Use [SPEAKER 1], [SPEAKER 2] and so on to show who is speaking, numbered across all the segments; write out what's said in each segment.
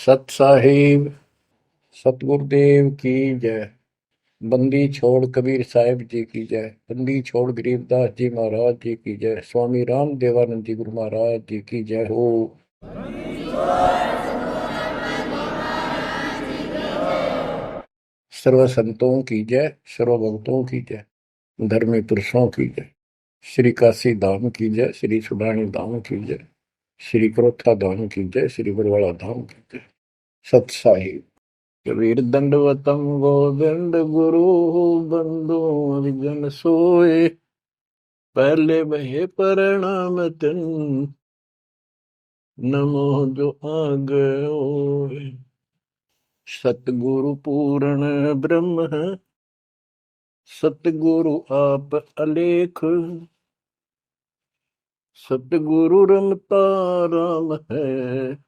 [SPEAKER 1] सत साहिब सतगुरुदेव की जय। बंदी छोड़ कबीर साहिब जी की जय। बंदी छोड़ गरीबदास जी महाराज जी की जय। स्वामी राम देवानंद जी गुरु महाराज जी की जय हो। सर्व संतों की जय, सर्व भक्तों की जय, धर्मी पुरुषों की जय। श्री काशी धाम की जय, श्री सुडानी धाम की जय, श्री क्रोथा धाम की जय, श्री बरवाड़ा धाम की जय। सत साहिब। कबीर दंडवतम गोविंद गुरु बंधु विजन सोए। पहले वह प्रणाम तिन नमो जो आगे। सतगुरु पूर्ण ब्रह्म है, सतगुरु आप अलेख। सतगुरु रमता राम है,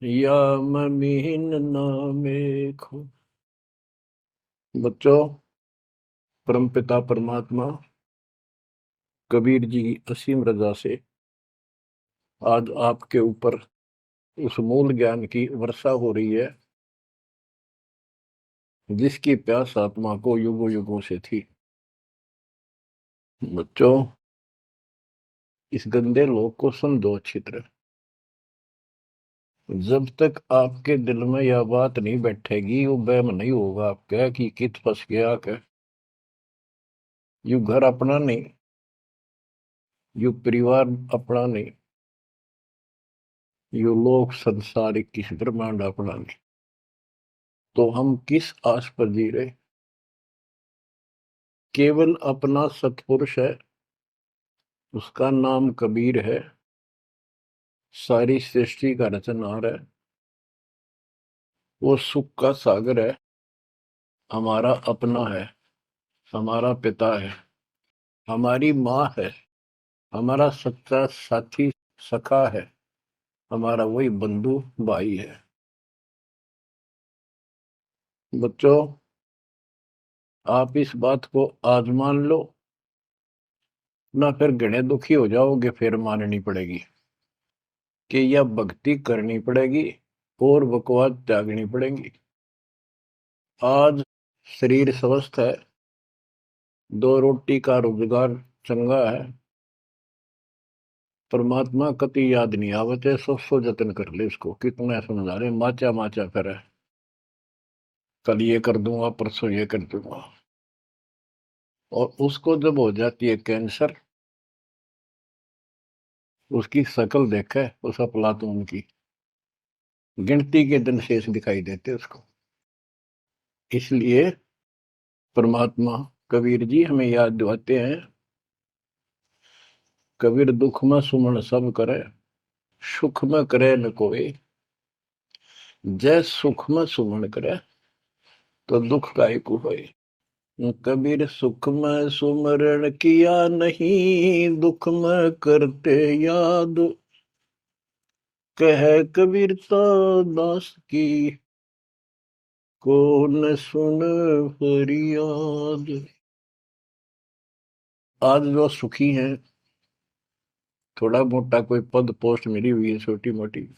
[SPEAKER 1] या ममीन नामेख। बच्चों, परमपिता परमात्मा कबीर जी की असीम रजा से आज आपके ऊपर उस मूल ज्ञान की वर्षा हो रही है जिसकी प्यास आत्मा को युगों युगों से थी। बच्चों, इस गंदे लोग को सुन दो अच्छी तरह। जब तक आपके दिल में यह बात नहीं बैठेगी, वो वहम नहीं होगा आपका कि कित फंस गया क्या। यू घर अपना नहीं, यू परिवार अपना नहीं, यू लोक संसारिक किस ब्रह्मांड अपना नहीं, तो हम किस आस पर जी रहे। केवल अपना सतपुरुष है, उसका नाम कबीर है, सारी सृष्टि का रचनहार है, वो सुख का सागर है, हमारा अपना है, हमारा पिता है, हमारी माँ है, हमारा सच्चा साथी सखा है, हमारा वही बंधु भाई है। बच्चों, आप इस बात को आज मान लो ना, फिर घणे दुखी हो जाओगे, फिर माननी पड़ेगी कि यह भक्ति करनी पड़ेगी और बकवास त्यागनी पड़ेगी। आज शरीर स्वस्थ है, दो रोटी का रोजगार चंगा है, परमात्मा कति याद नहीं आवते, सो जतन कर ले इसको। कितना समझा रहे, माचा माचा करे, कल ये कर दूंगा, परसों ये कर दूंगा। और उसको जब हो जाती है कैंसर, उसकी शकल देखे उस अफलातून की, गिनती के दिन शेष दिखाई देते उसको। इसलिए परमात्मा कबीर जी हमें याद दिलाते हैं, कबीर दुख में सुमन सब करे, सुख में करे न कोई। जय सुख में सुमन करे, तो दुख का ही कोई। कबीर सुख में सुमरण किया नहीं, दुख में करते याद। कह कबीरता दास की, कौन सुन फरियाद। आज जो सुखी हैं, थोड़ा मोटा कोई पद पोस्ट मिली हुई है छोटी मोटी,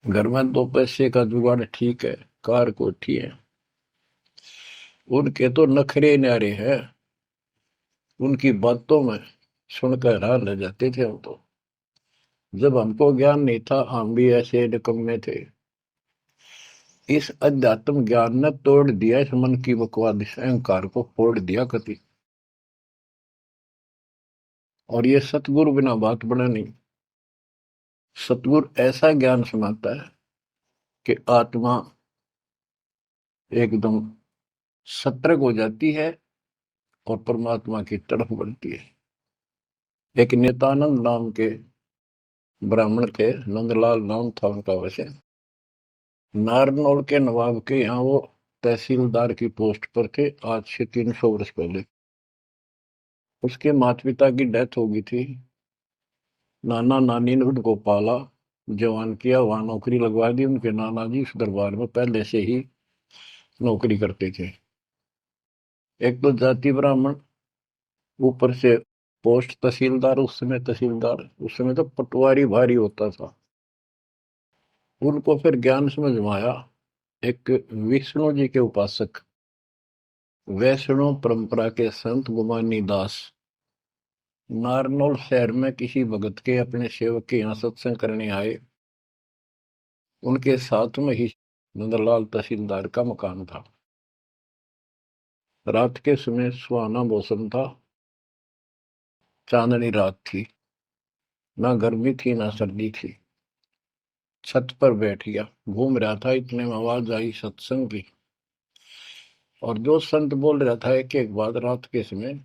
[SPEAKER 1] घर में दो पैसे का जुगाड़ ठीक है, कार कोठी है, उनके तो नखरे न्यारे हैं। उनकी बातों में सुनकर हैरान रह जाते थे हम तो। जब हमको ज्ञान नहीं था, हम भी ऐसे निकम्मे थे। इस अध्यात्म ज्ञान ने तोड़ दिया इस मन की बकवाद, इस अहंकार को फोड़ दिया कति। और ये सतगुरु बिना बात बना नहीं। सतगुरु ऐसा ज्ञान सुनाता है कि आत्मा एकदम सतर्क हो जाती है और परमात्मा की तरफ बढ़ती है। एक नित्यानंद नाम के ब्राह्मण थे, नंदलाल नाम था उनका। वैसे नारनौल के नवाब के यहाँ वो तहसीलदार की पोस्ट पर थे, आज से 300 वर्ष पहले। उसके माता पिता की डेथ हो गई थी। नाना नानी ने उनको पाला, जवान किया, वहां नौकरी लगवा दी। उनके नाना जी उस दरबार में पहले से ही नौकरी करते थे। एक तो जाति ब्राह्मण, ऊपर से पोस्ट तहसीलदार। उस समय तहसीलदार, उस समय तो पटवारी भारी होता था। उनको फिर ज्ञान समझ में आया। एक विष्णु जी के उपासक वैष्णव परंपरा के संत गुमानी दास नारनौल शहर में किसी भगत के अपने सेवक के यहाँ सत्संग करने आए। उनके साथ में ही नंदलाल तहसीलदार का मकान था। रात के समय सुहाना मौसम था, चांदनी रात थी, ना गर्मी थी ना सर्दी थी। छत पर बैठ गया, घूम रहा था, इतने में आवाज आई सत्संग की। और जो संत बोल रहा था एक एक बात, रात के समय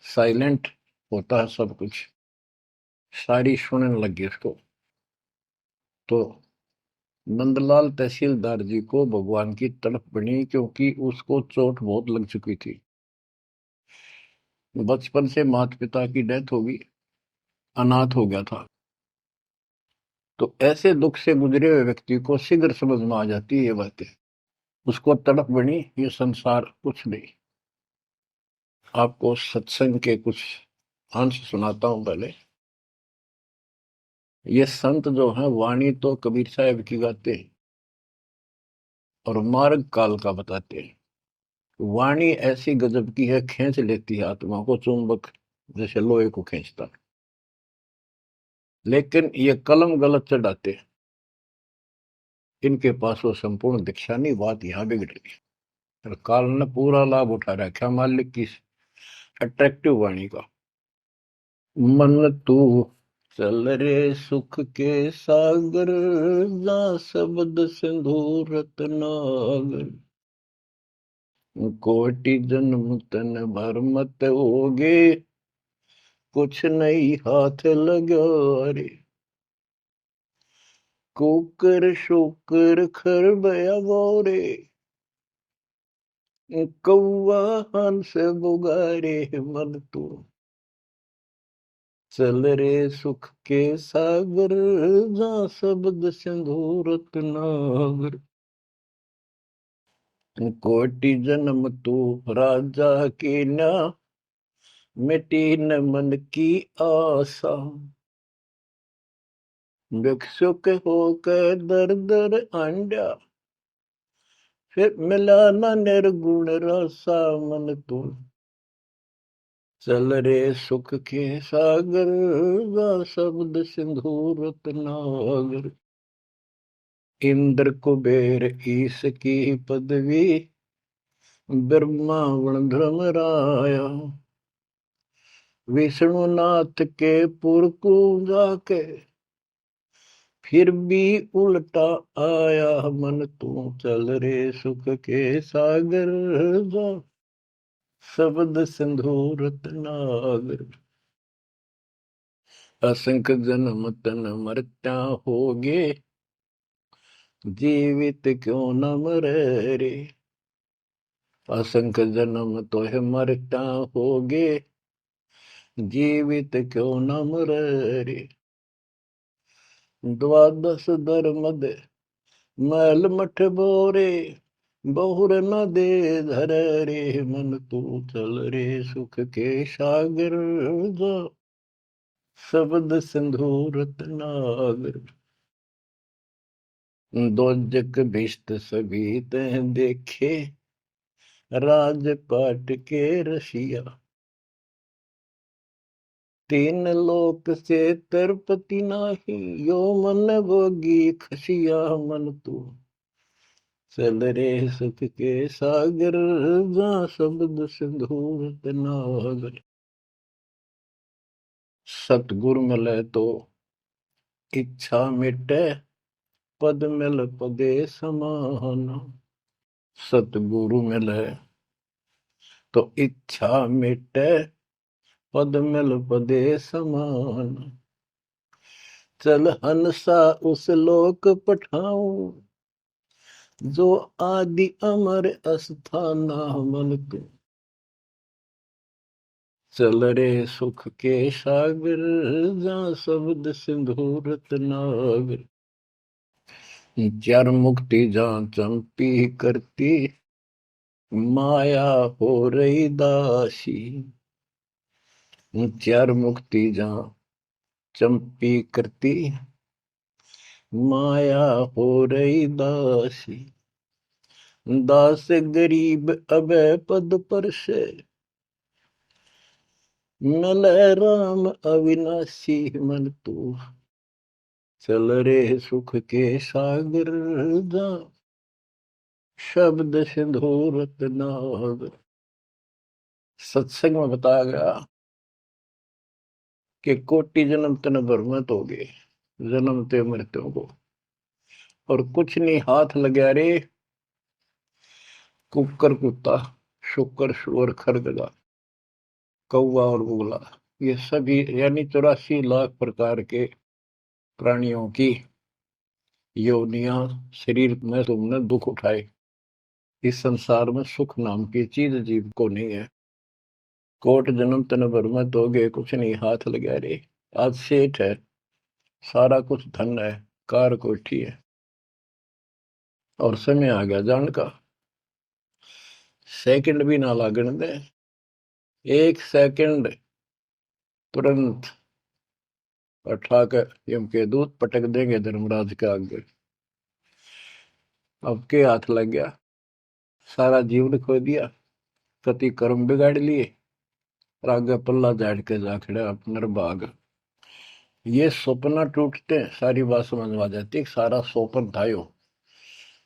[SPEAKER 1] साइलेंट होता है सब कुछ, सारी सुनने लगी उसको। तो नंदलाल तहसीलदार जी को भगवान की तड़प बनी, क्योंकि उसको चोट बहुत लग चुकी थी। बचपन से माता पिता की डेथ होगी, अनाथ हो गया था। तो ऐसे दुख से गुजरे हुए व्यक्ति को शीघ्र समझ में आ जाती है ये बातें। उसको तड़प बनी, ये संसार कुछ नहीं। आपको सत्संग के कुछ अंश सुनाता हूं पहले। ये संत जो है वाणी तो कबीर साहब की गाते हैं और मार्ग काल का बताते हैं। वाणी ऐसी गजब की है, खींच लेती है आत्मा को, चुंबक जैसे लोहे को खींचता। लेकिन ये कलम गलत चढ़ाते हैं, इनके पास वो संपूर्ण दीक्षा नहीं। बात यहाँ बिगड़ गई। और काल ने पूरा लाभ उठा रखा मालिक की अट्रैक्टिव वाणी का। मन तू चल रे सुख के सागर, जा शब्द सिंधु रत्नागर। कोटि जन्म तन भर मत होगे, कुछ नहीं हाथ लगा रे। कुकर शुकर खर बया बोरे, कौवा हंस बुगारे। मन तू चल रे सुख के सागर, जा शब्द सिंधु रत्नागर। कोटि जन्म तू राजा की ना, मिटी न मन की आशा। भिक्षुक होकर दर दर आंडा, फिर मिला न निर्गुण रसा। मन तू चल रे सुख के सागर, गा शब्द सिंधु रत्नागर। इंद्र कुबेर ईश की पदवी, ब्रह्मा वण धर्मराया। विष्णुनाथ के पुर को जाके, फिर भी उल्टा आया। मन तू चल रे सुख के सागर, जा शब्द सिंधु रत्नागर। असंख्य जन्म तन मरत्या होगे, जीवित क्यों न मरे रे। असंख्य जन्म तो है मरत्या होगे, जीवित क्यों न मरे रे। द्वादश धर्म मैल मठ बोरे, बहुर न दे धर रे। मन तू चल रे सुख के सागर, जा शब्द सिंधु रत्नागर। दो जग भिष्ट सभी तह देखे, राजपाट के रसिया। तीन लोक से तरपति नाही, यो मन भोगी खसिया। मन तू चल रे सुख के सागर, जा शब्द सिंधु रत्नागर। सतगुरु मिले तो इच्छा मिटे, पद मिल पदे समान। सतगुरु मिले तो इच्छा मिटे, पद मिल पदे समान। चल हंसा उस लोक पठाऊं, जो आदि अमर अस्थाना। मन तू चल रे सुख के सागर, जा शब्द सिंधु रत्नागर। चार मुक्ति जा चंपी करती, माया हो रही दासी। चार मुक्ति जा चंपी करती, माया हो रही दासी, दास गरीब अभय पद पर से, मिल राम अविनाशी मन तू, चल रे सुख के सागर जा, शब्द सिंधूरत नाग। सत्संग में बताया गया कि कोटि जन्म तन भ्रमित हो गए, जन्मते मृत्यु को, और कुछ नहीं हाथ लगा रे, कुकर कुत्ता, शुकर सुअर खरगदा, कौवा और बुगला, ये सभी यानी 84 लाख प्रकार के प्राणियों की योनियां शरीर में तुमने दुख उठाए। इस संसार में सुख नाम की चीज जीव को नहीं है। कोट जन्म तन भ्रमित हो गए, कुछ नहीं हाथ लगा रे। आज सेठ है, सारा कुछ धन है, कार कोठी है, और समय आ गया जान का, सेकंड भी ना लागण दे, एक सेकंड तुरंत उठा कर यम के दूत पटक देंगे धर्मराज के आगे। अब के हाथ लग गया, सारा जीवन खो दिया, कति कर्म बिगाड़ लिए, और आगे पल्ला झाड़ के जा खड़ा अपना भाग। ये सपना टूटते सारी बात समझ में आ जाती, सारा सोपन था यो,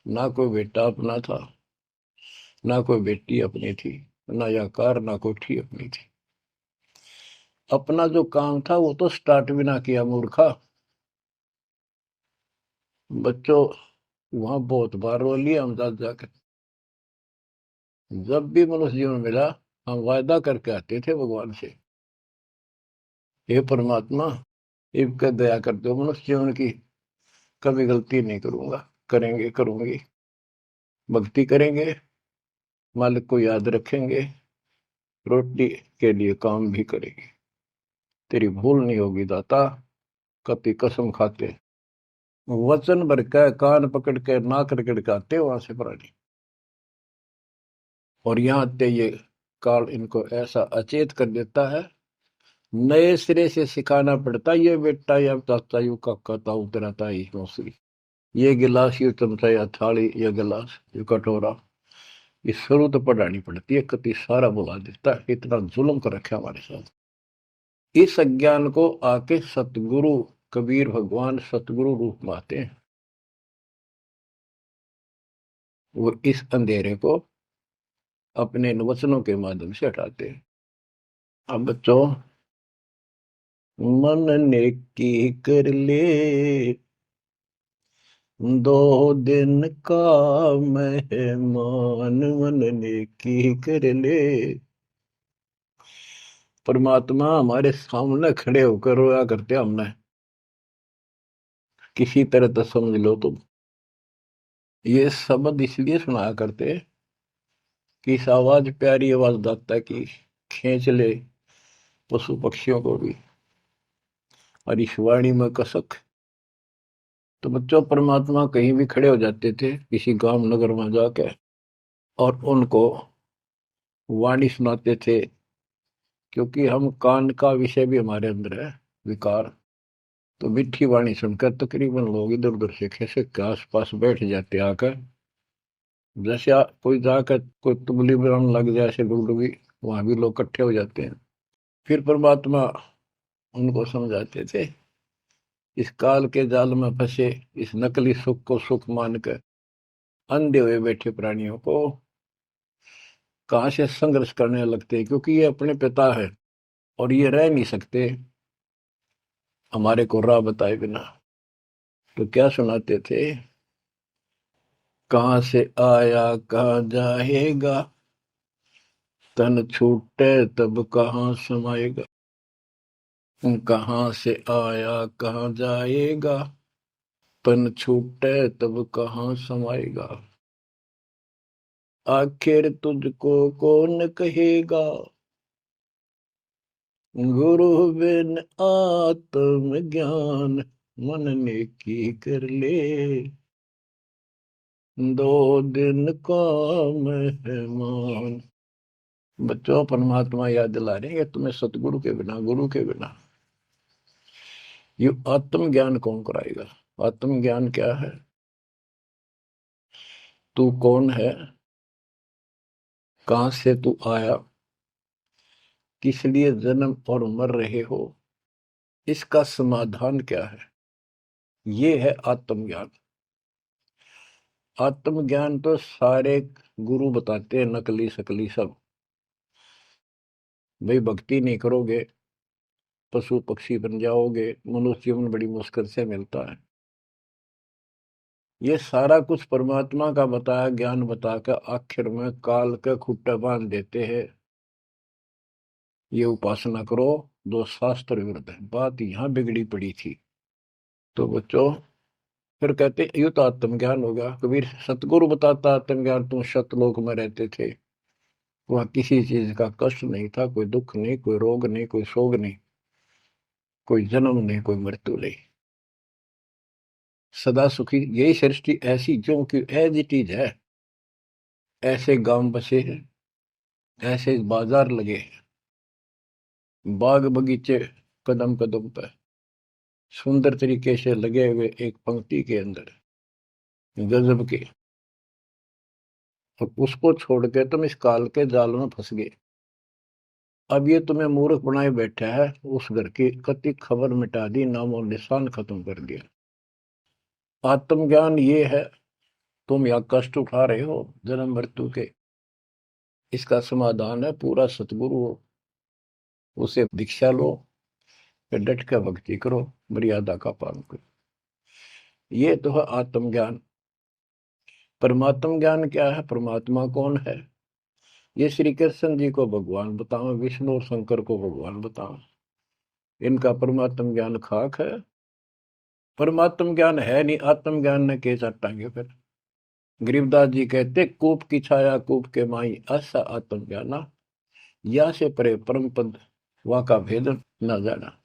[SPEAKER 1] ना कोई बेटा अपना था, ना कोई बेटी अपनी थी, ना या कार, ना कोठी अपनी थी। अपना जो काम था वो तो स्टार्ट भी ना किया मूर्खा। बच्चों वहां बहुत बार रो लिया हम साथ जाकर, जब भी मनुष्य जीवन मिला हम वायदा करके आते थे भगवान से, हे परमात्मा इब का दया कर दो, मनुष्य जीवन की कभी गलती नहीं करूंगा, करेंगे करूंगी, भक्ति करेंगे, मालिक को याद रखेंगे, रोटी के लिए काम भी करेंगे, तेरी भूल नहीं होगी दाता, कति कसम खाते, वचन भर के कान पकड़ के नाक रगड़ के आते वहां से प्राणी। और यहाँ आते ये काल इनको ऐसा अचेत कर देता है, नए सिरे से सिखाना पड़ता, ये बेटा या ताता यू काका ताऊ तेरा ताई मौसरी, ये गिलास, ये चमचा, या थाली, या गिलास, ये कटोरा, ये शुरू तो पढ़ानी पड़ती है, कति सारा बुला देता है, इतना जुल्म कर रखा हमारे साथ। इस अज्ञान को आके सतगुरु कबीर भगवान सतगुरु रूप में आते हैं, वो इस अंधेरे को अपने वचनों के माध्यम से हटाते हैं। अब बच्चों, मन ने की कर ले 2 दिन का मेहमान, मन ने की कर ले। परमात्मा हमारे सामने खड़े होकर रोया करते हमने, किसी तरह तो समझ लो तुम। ये शब्द इसलिए सुनाया करते कि इस आवाज, प्यारी आवाज दाता की, खींच ले पशु पक्षियों को भी, और इस वाणी में कसक। तो बच्चों, परमात्मा कहीं भी खड़े हो जाते थे किसी गांव नगर में जाके, और उनको वाणी सुनाते थे, क्योंकि हम कान का विषय भी हमारे अंदर है, विकार। तो मीठी वाणी सुनकर तकरीबन लोग इधर उधर से खिसक के आस पास बैठ जाते आकर, जैसे कोई जाकर कोई तुबली बनाने लग जाए ऐसे डुगडुगी, वहां भी लोग इकट्ठे हो जाते हैं। फिर परमात्मा उनको समझाते थे, इस काल के जाल में फंसे इस नकली सुख को सुख मानकर अंधे हुए बैठे प्राणियों को कहां से संघर्ष करने लगते, क्योंकि ये अपने पिता है और ये रह नहीं सकते हमारे को राह बताए बिना। तो क्या सुनाते थे, कहां से आया कहां जाएगा, तन छूटे तब कहां समाएगा, कहां से आया कहां जाएगा, तन छूटे तब कहां समाएगा, आखिर तुझको कौन कहेगा, गुरु बिन आत्म ज्ञान, मन ने की कर ले 2 दिन का मेहमान। बच्चों, परमात्मा याद दिला रहे हैं कि तुम्हें सतगुरु के बिना, गुरु के बिना ये आत्म ज्ञान कौन कराएगा। आत्मज्ञान क्या है? तू कौन है, कहां से तू आया, किस लिए जन्म और मर रहे हो, इसका समाधान क्या है? ये है आत्मज्ञान। आत्मज्ञान तो सारे गुरु बताते हैं, नकली सकली सब। भाई भक्ति नहीं करोगे पशु पक्षी बन जाओगे, मनुष्य जीवन बड़ी मुश्किल से मिलता है। ये सारा कुछ परमात्मा का बताया ज्ञान बताकर आखिर में काल के खुट्टा बांध देते हैं। ये उपासना करो, दो शास्त्र विरुद्ध है। बात यहां बिगड़ी पड़ी थी। तो बच्चों, फिर कहते ये तो आत्मज्ञान होगा। कबीर सतगुरु बताता आत्मज्ञान, तुम सतलोक में रहते थे, वहां किसी चीज का कष्ट नहीं था, कोई दुख नहीं, कोई रोग नहीं, कोई शोक नहीं, कोई जन्म नहीं, कोई मृत्यु नहीं, सदा सुखी। यही सृष्टि ऐसी जो कि एज इट इज है। ऐसे गांव बसे हैं, ऐसे बाजार लगे हैं, बाग बगीचे कदम कदम पर सुंदर तरीके से लगे हुए एक पंक्ति के अंदर गजब के। और उसको छोड़ के तुम इस काल के जाल में फंस गए। अब ये तुम्हें मूर्ख बनाए बैठा है, उस घर की कति खबर मिटा दी, नाम और निशान खत्म कर दिया। आत्मज्ञान ये है, तुम या कष्ट उठा रहे हो जन्म मृत्यु के, इसका समाधान है पूरा सतगुरु हो, उसे दीक्षा लो, फिर डट कर भक्ति करो, मर्यादा का पालन करो। ये तो है आत्मज्ञान। परमात्म ज्ञान क्या है, परमात्मा कौन है? ये श्री कृष्ण जी को भगवान बताओ, विष्णु और शंकर को भगवान बताओ। इनका परमात्म ज्ञान खाक है। परमात्म ज्ञान है नहीं, आत्मज्ञान ने के चाटांगे फिर। गरीबदास जी कहते, कूप की छाया कूप के माई, ऐसा आत्मज्ञाना, या से परे परम पद वहां का भेद न जाना।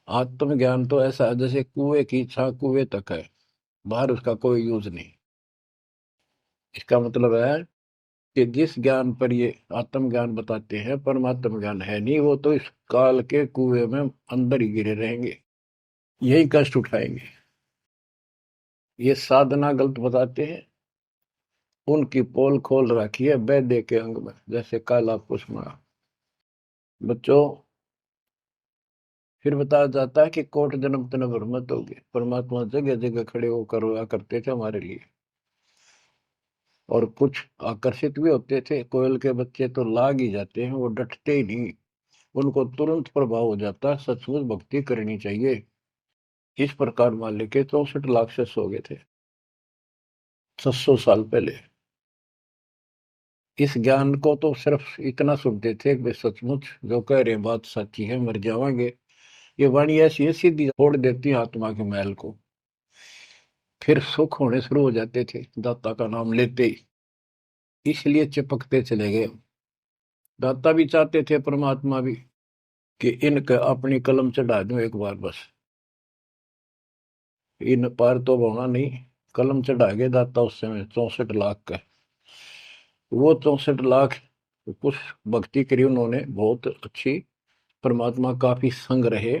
[SPEAKER 1] आत्मज्ञान तो ऐसा है जैसे कुएं की छा कुएं तक है, बाहर उसका कोई यूज नहीं। इसका मतलब है कि जिस ज्ञान पर ये आत्मज्ञान बताते हैं, परमात्म ज्ञान है नहीं, वो तो इस काल के कुएं में अंदर ही गिरे रहेंगे, यही कष्ट उठाएंगे। ये साधना गलत बताते हैं, उनकी पोल खोल रखी है वैद्य के अंग में, जैसे काला पुष्पा। बच्चों, फिर बताया जाता है कि कोट जन्म तन भर मत होगे। परमात्मा जगह जगह खड़े होकर रोया करते थे हमारे लिए, और कुछ आकर्षित भी होते थे। कोयल के बच्चे तो लाग ही जाते हैं, वो डटते ही नहीं, उनको तुरंत प्रभाव हो जाता है, सचमुच भक्ति करनी चाहिए। इस प्रकार मान लेके 64 लाख से सो गए थे 700 साल पहले। इस ज्ञान को तो सिर्फ इतना सुनते थे कि सचमुच जो कह रहे हैं बात सच्ची है, मर जावांगे। ये वाणी ऐसी है, सीधी फोड़ देती है आत्मा के मैल को। फिर सुख होने शुरू हो जाते थे दाता का नाम लेते ही, इसलिए चिपकते चले गए। दाता भी चाहते थे, परमात्मा भी, कि इनका अपनी कलम चढ़ा दूं एक बार बस, इन पार तो होना नहीं। कलम चढ़ा गए दाता उस समय 64 लाख का। वो 64 लाख कुछ भक्ति करी उन्होंने बहुत अच्छी, परमात्मा काफी संग रहे।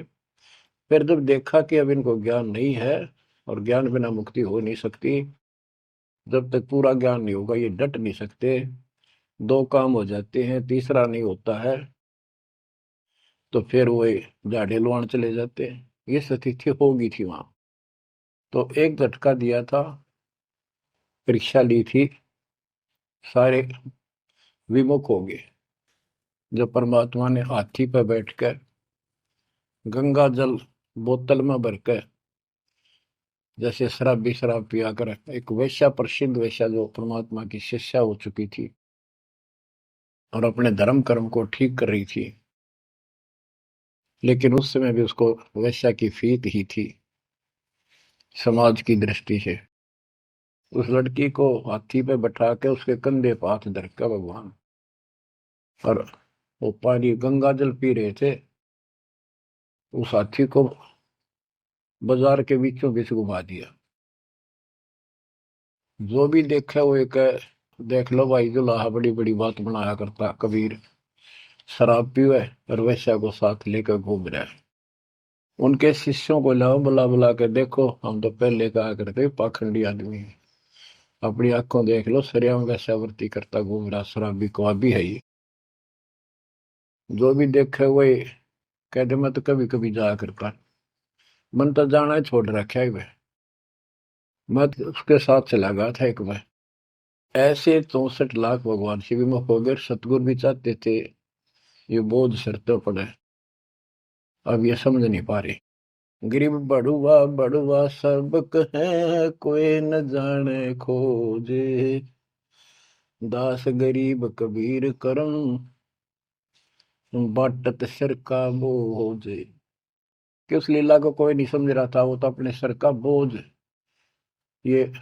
[SPEAKER 1] फिर जब देखा कि अब इनको ज्ञान नहीं है, और ज्ञान बिना मुक्ति हो नहीं सकती, जब तक पूरा ज्ञान नहीं होगा ये डट नहीं सकते, दो काम हो जाते हैं, तीसरा नहीं होता है, तो फिर वो झाड़े लुआन चले जाते हैं। ये स्थिति होगी थी वहां। तो एक झटका दिया था, परीक्षा ली थी, सारे विमुख हो गए। जब परमात्मा ने हाथी पर बैठकर गंगा जल बोतल में भरकर, जैसे शराबी शराब पिया कर, एक वेश्या, प्रसिद्ध वेश्या जो परमात्मा की शिष्या हो चुकी थी और अपने धर्म कर्म को ठीक कर रही थी, लेकिन उस समय भी उसको वेश्या की फीत ही थी समाज की दृष्टि से। उस लड़की को हाथी पे बैठा के उसके कंधे पर हाथ धर कर भगवान, और वो पानी गंगा जल पी रहे थे, उस हाथी को बाजार के बीचों बीच घुमा दिया। जो भी देखा वो एक, देख लो भाई दुल्हा बड़ी बड़ी बात बनाया करता कबीर, शराब पीवे और वैश्या को साथ लेकर घूम रहा है। उनके शिष्यों को लाओ, बुला बुला के देखो, हम तो पहले कहा करते पाखंडी आदमी है, अपनी आंखों देख लो, सरियाम वैश्यावृत्ति करता घूम रहा, शराबी कवाबी है ये। जो भी देखे वही कहते, मैं तो कभी कभी जाया करता, मन तो जाना ही छोड़ रखा है वह, मैं तो उसके साथ चला गया था एक बार। ऐसे 64 लाख भगवान से विमुख हो गए, सतगुरु भी चाहते थे ये बोझ सिर तो पड़े, अब ये समझ नहीं पा रहे। गरीब बड़ुआ बड़ुआ सबक है, कोई न जाने खोजे, दास गरीब कबीर करम, बाटत सिर का बोझ। कि उस लीला को कोई नहीं समझ रहा था, वो तो अपने सर का बोझ, ये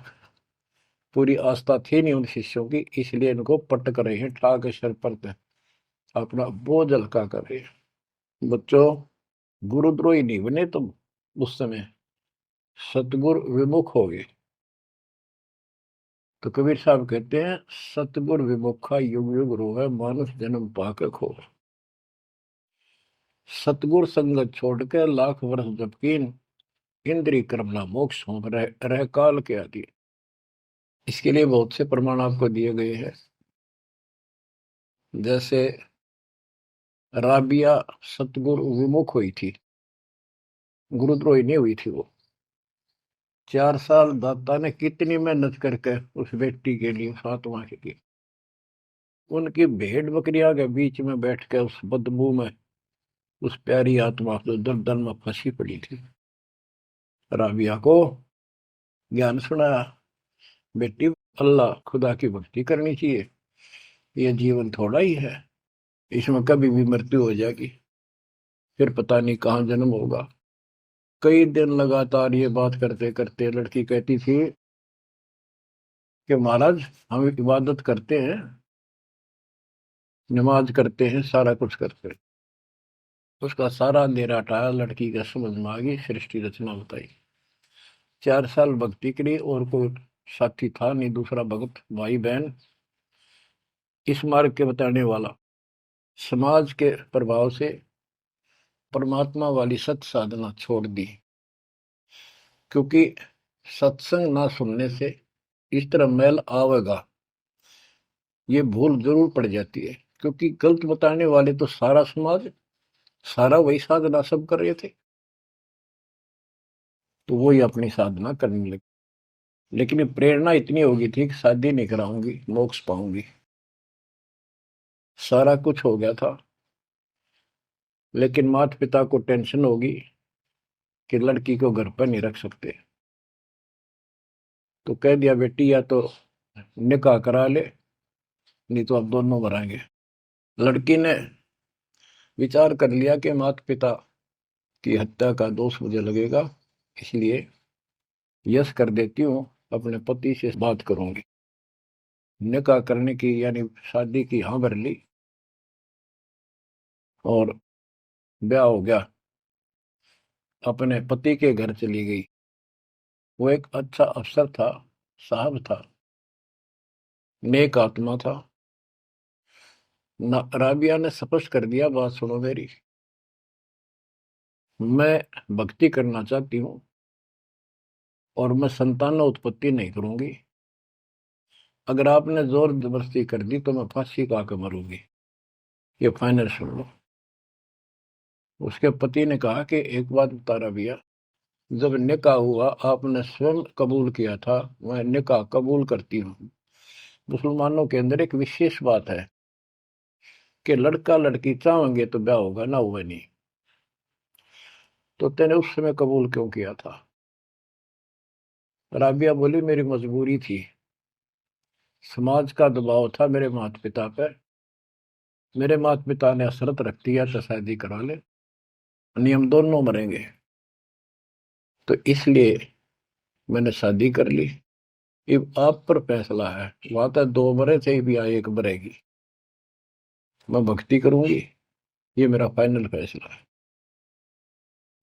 [SPEAKER 1] पूरी आस्था थी नहीं उन शिष्यों की, इसलिए इनको पटक रहे हैं, ठाक सर पर अपना बोझ हल्का कर रहे हैं। बच्चों, गुरुद्रोही नहीं बने तुम, उस समय सतगुरु विमुख हो गए। तो कबीर साहब कहते हैं, सतगुरु विमुखा युग युग रोवे, मानुष जन्म पाके खो। सतगुरु संगत छोड़ के लाख वर्ष जबकीन, इंद्रिय कर्मला मोक्ष हो रह काल के आदि। इसके लिए बहुत से प्रमाण आपको दिए गए हैं। जैसे राबिया सतगुरु विमुख हुई थी, गुरुद्रोही नहीं हुई थी वो। 4 साल दाता ने कितनी मेहनत करके उस बेटी के लिए, फातिमा के लिए, उनकी भेड़ बकरियां के बीच में बैठ के उस बदबू में उस प्यारी आत्मा जो दलदल में फंसी पड़ी थी, राबिया को ज्ञान सुनाया, बेटी अल्लाह खुदा की भक्ति करनी चाहिए, ये जीवन थोड़ा ही है, इसमें कभी भी मृत्यु हो जाएगी, फिर पता नहीं कहाँ जन्म होगा। कई दिन लगातार ये बात करते करते लड़की कहती थी कि महाराज, हम इबादत करते हैं, नमाज करते हैं, सारा कुछ करते हैं। उसका सारा अंधेरा हटाया, लड़की का समझ में आ गई, सृष्टि रचना बताई। 4 साल भक्ति करी, और कोई साथी था नहीं, दूसरा भक्त भाई बहन इस मार्ग के बताने वाला। समाज के प्रभाव से परमात्मा वाली सत साधना छोड़ दी, क्योंकि सत्संग ना सुनने से इस तरह मैल आवेगा, ये भूल जरूर पड़ जाती है, क्योंकि गलत बताने वाले तो सारा समाज, सारा वही साधना सब कर रहे थे, तो वही अपनी साधना करने लगे। लेकिन ये प्रेरणा इतनी होगी थी कि शादी नहीं कराऊंगी, मोक्ष पाऊंगी, सारा कुछ हो गया था। लेकिन माता पिता को टेंशन होगी कि लड़की को घर पर नहीं रख सकते, तो कह दिया बेटी या तो निकाह करा ले, नहीं तो अब दोनों मराएंगे। लड़की ने विचार कर लिया कि माता पिता की हत्या का दोष मुझे लगेगा, इसलिए यस कर देती हूँ, अपने पति से बात करूंगी। निकाह करने की यानी शादी की हाँ भर ली, और ब्याह हो गया, अपने पति के घर चली गई। वो एक अच्छा अफसर था, साहब था, नेक आत्मा था। राबिया ने स्पष्ट कर दिया, बात सुनो मेरी, मैं भक्ति करना चाहती हूँ और मैं संतान उत्पत्ति नहीं करूंगी, अगर आपने जोर जबरदस्ती कर दी तो मैं फांसी का के मरूंगी, ये फाइनल सुन लो। उसके पति ने कहा कि एक बात बता राबिया, जब निकाह हुआ आपने स्वयं कबूल किया था, मैं निकाह कबूल करती हूँ। मुसलमानों के अंदर एक विशेष बात है कि लड़का लड़की चाहेंगे तो ब्याह होगा, ना हुआ नहीं, तो तेने उस समय कबूल क्यों किया था? राबिया बोली, मेरी मजबूरी थी, समाज का दबाव था मेरे माता पिता पर, मेरे माता पिता ने शर्त रख दिया तो शादी करा ले, नियम दोनों मरेंगे, तो इसलिए मैंने शादी कर ली। अब आप पर फैसला है, वहां तक 2 मरे थे भी, यहाँ 1 मरेगी, मैं भक्ति करूंगी, ये मेरा फाइनल फैसला है।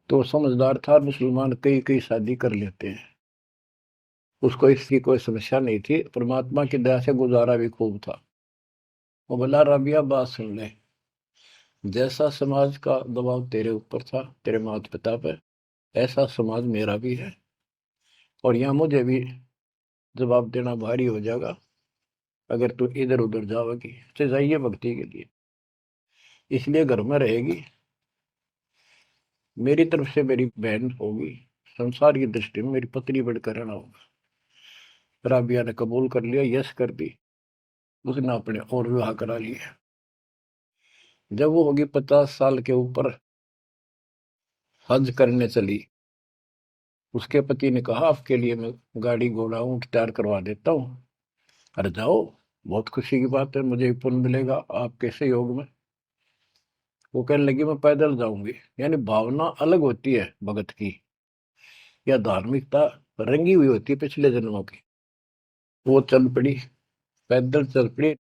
[SPEAKER 1] तो समझदार था, मुसलमान कई कई शादी कर लेते हैं, उसको इसकी कोई समस्या नहीं थी, परमात्मा की दया से गुजारा भी खूब था। वो बोला, राबिया बात सुन ले, जैसा समाज का दबाव तेरे ऊपर था, तेरे माता पिता पे, ऐसा समाज मेरा भी है, और यहाँ मुझे भी जवाब देना भारी हो जाएगा अगर तू इधर उधर जाओगी। तो जाइए भक्ति के लिए, इसलिए घर में रहेगी, मेरी तरफ से मेरी बहन होगी, संसार की दृष्टि में मेरी पत्नी बनकर रहना होगा। राबिया ने कबूल कर लिया, यस कर दी। उसने अपने और विवाह करा लिया। जब वो होगी 50 साल के ऊपर, हज करने चली, उसके पति ने कहा आपके लिए मैं गाड़ी घोड़ा ऊंट तैयार करवा देता हूँ, अरे जाओ, बहुत खुशी की बात है, मुझे भी पुण्य मिलेगा आपके सहयोग में। वो कहने लगी मैं पैदल जाऊंगी। यानी भावना अलग होती है भगत की, या धार्मिकता रंगी हुई होती है पिछले जन्मों की। वो चल पड़ी, पैदल चल पड़ी।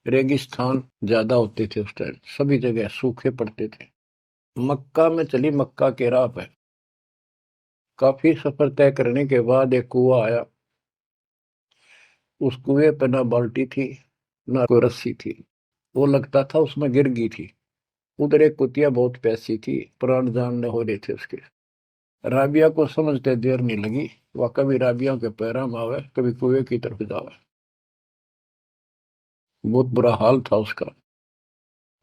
[SPEAKER 1] रेगिस्तान ज्यादा होते थे उस टाइम, सभी जगह सूखे पड़ते थे। मक्का में चली, मक्का के राह पे काफी सफर तय करने के बाद एक कुआं आया। उस कुएं पे ना बाल्टी थी, ना कोई रस्सी थी, वो लगता था उसमें गिर गई थी। उधर एक कुतिया बहुत प्यासी थी, प्राण जानने हो रहे थे उसके। राबिया को समझते देर नहीं लगी, वह कभी राबिया के पैरों में आवे, कभी कुएं की तरफ जावे। बहुत बुरा हाल था उसका।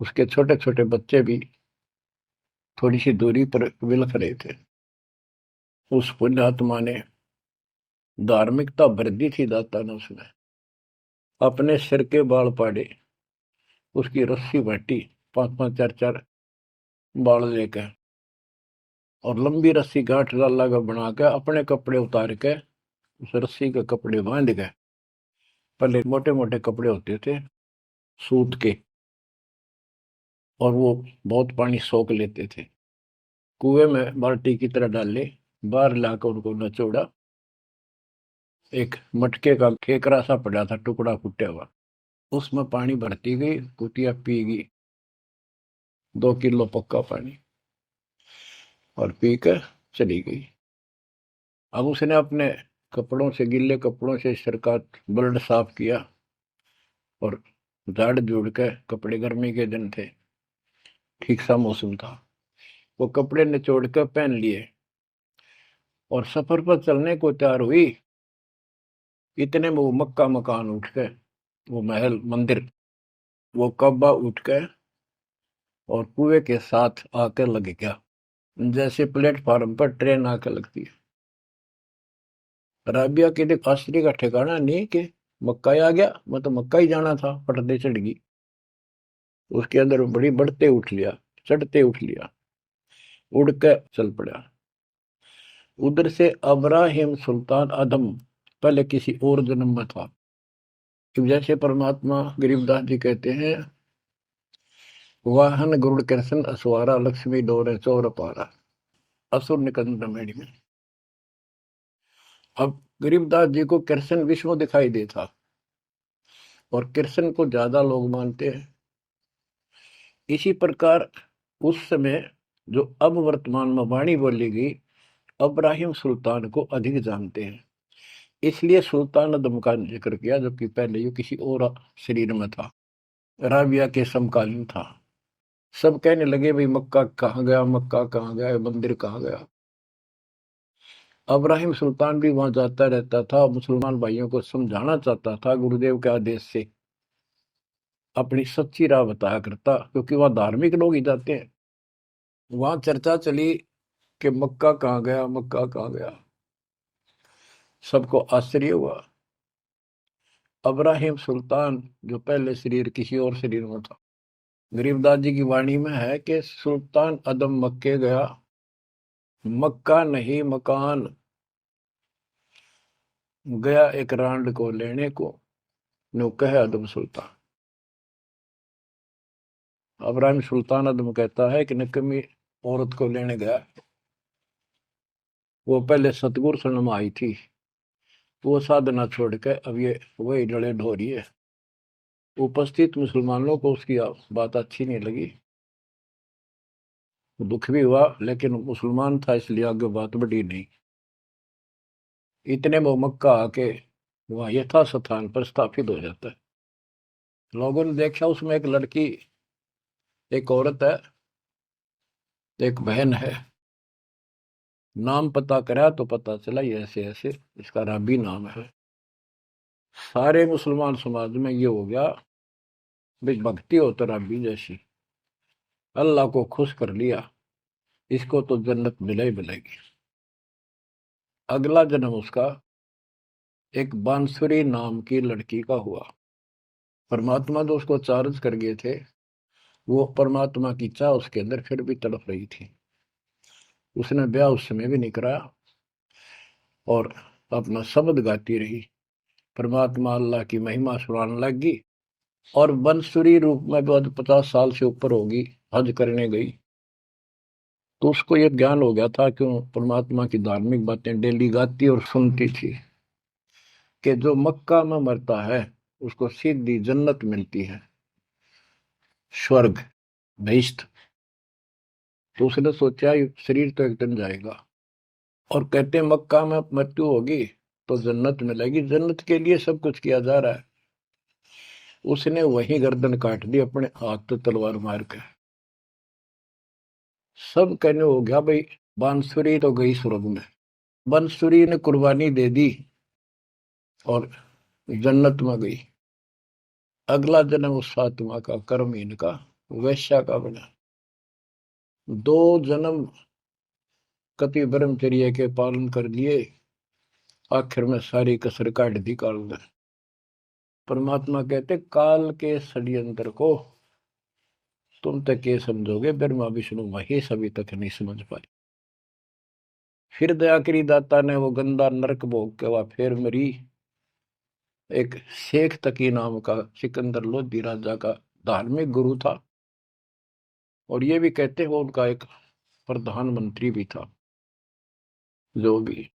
[SPEAKER 1] उसके छोटे छोटे बच्चे भी थोड़ी सी दूरी पर विलख रहे थे। उस पुण्यात्मा ने धार्मिकता भर दी थी दाता ने, उसने अपने सिर के बाल पाड़े, उसकी रस्सी बांटी, 5-5 4-4 बाल लेकर, और लंबी रस्सी गांठ लाला का बना के अपने कपड़े उतार के उस रस्सी के कपड़े बांध गए। पहले मोटे मोटे कपड़े होते थे सूत के, और वो बहुत पानी सोख लेते थे। कुएं में बाल्टी की तरह डाले, बाहर लाकर उनको नचोड़ा। एक मटके का ठेकरा सा पड़ा था, टुकड़ा फूटा हुआ, उसमें पानी भरती गई, कुतिया पी गई 2 किलो पक्का पानी, और पी कर चली गई। अब उसने अपने कपड़ों से, गिल्ले कपड़ों से सिर का ब्लड साफ किया, और झाड़ झूड़ के कपड़े, गर्मी के दिन थे, ठीक सा मौसम था, वो कपड़े निचोड़ कर पहन लिए और सफर पर चलने को तैयार हुई। इतने में वो मक्का मकान उठ गए, वो महल मंदिर, वो कब्बा उठ गए और कुएं के साथ आकर लग गया, जैसे प्लेटफार्म पर ट्रेन आकर लगती है। राबिया के देख आश्चर्य का ठिकाना नहीं कि मक्का ही आ गया, मैं तो मक्का ही जाना था, पटदे चढ़ गई। उसके अंदर बड़ी बढ़ते उठ लिया, चढ़ते उठ लिया, उड़ के चल पड़ा। उधर से अब्राहिम सुल्तान आदम पहले किसी और जन्म में था। जैसे परमात्मा गरीबदास जी कहते हैं, वाहन गरुड़ कृष्ण असवारा, लक्ष्मी डोरे चौर पारा, असुर निकंद मेड़ी में। अब गरीबदास जी को कृष्ण विष्णु दिखाई देता, और कृष्ण को ज्यादा लोग मानते हैं। इसी प्रकार उस समय जो अब वर्तमान में वाणी बोली गई, अब्राहिम सुल्तान को अधिक जानते हैं, इसलिए सुल्तान अदम का जिक्र किया, जबकि पहले ये किसी और शरीर में था, राबिया के समकालीन था। सब कहने लगे भाई मक्का कहाँ गया, मक्का कहाँ गया, मंदिर कहाँ गया। अब्राहिम सुल्तान भी वहां जाता रहता था, मुसलमान भाइयों को समझाना चाहता था, गुरुदेव के आदेश से अपनी सच्ची राह बताया करता, क्योंकि वहां धार्मिक लोग ही जाते हैं। वहां चर्चा चली कि मक्का कहाँ गया, मक्का कहाँ गया। सबको आश्चर्य हुआ। अब्राहिम सुल्तान जो पहले शरीर किसी और शरीर में था, गरीबदास जी की वाणी में है कि सुल्तान अदम मक्के गया, मक्का नहीं मकान, गया एक रांड को लेने को, नो कहे अदम सुल्तान। अब्राहिम सुल्तान अदम कहता है कि निकम्मी औरत को लेने गया, वो पहले सतगुरु शरण में आई थी, वो साधना छोड़ के अब ये वही डले ढो रही है। उपस्थित मुसलमानों को उसकी बात अच्छी नहीं लगी, दुख भी हुआ, लेकिन मुसलमान था इसलिए आगे बात बढ़ी नहीं। इतने वो मक्का आके वहां यथा स्थान पर स्थापित हो जाता है। लोगों ने देखा उसमें एक लड़की एक औरत है, एक बहन है। नाम पता करा तो पता चला ये ऐसे ऐसे इसका राबी नाम है। सारे मुसलमान समाज में ये हो गया भाई, भक्ति हो तो राबी जैसी, अल्लाह को खुश कर लिया, इसको तो जन्नत मिले ही मिलेगी। अगला जन्म उसका एक बांसुरी नाम की लड़की का हुआ। परमात्मा जो उसको चार्ज कर गए थे, वो परमात्मा की चाह उसके अंदर फिर भी तड़प रही थी। उसने ब्याह उस समय भी नहीं कराया और अपना शब्द गाती रही, परमात्मा अल्लाह की महिमा सुनाने लगी। और बंसुरी रूप में भी 50 साल से ऊपर होगी, हज करने गई। तो उसको ये ज्ञान हो गया था कि वो परमात्मा की धार्मिक बातें डेली गाती और सुनती थी कि जो मक्का में मरता है उसको सीधी जन्नत मिलती है, स्वर्ग, बहिश्त। तो उसने सोचा ये शरीर तो एक दिन जाएगा, और कहते हैं मक्का में मृत्यु होगी तो जन्नत मिलेगी, जन्नत के लिए सब कुछ किया जा रहा है। उसने वही गर्दन काट दी अपने हाथ से तलवार मार के। सब कहने हो गया भाई, बांसुरी तो गई स्वर्ग में। बांसुरी ने कुर्बानी दे दी और जन्नत में गई। अगला जन्म उस फातिमा का कर्महीन का वैश्या का बना। 2 जन्म कति ब्रह्मचर्य के पालन कर लिए, आखिर में सारी कसर काट दी काल ने। परमात्मा कहते काल के षड्यंत्र को तुम तक ये समझोगे, ब्रह्मा विष्णु महेश अभी तक नहीं समझ पाए। फिर दया करी दाता ने, वो गंदा नरक भोग के वह फिर मरी। एक शेख तकी नाम का सिकंदर लोधी राजा का धार्मिक गुरु था, और ये भी कहते हैं वो उनका एक प्रधानमंत्री भी था। जो भी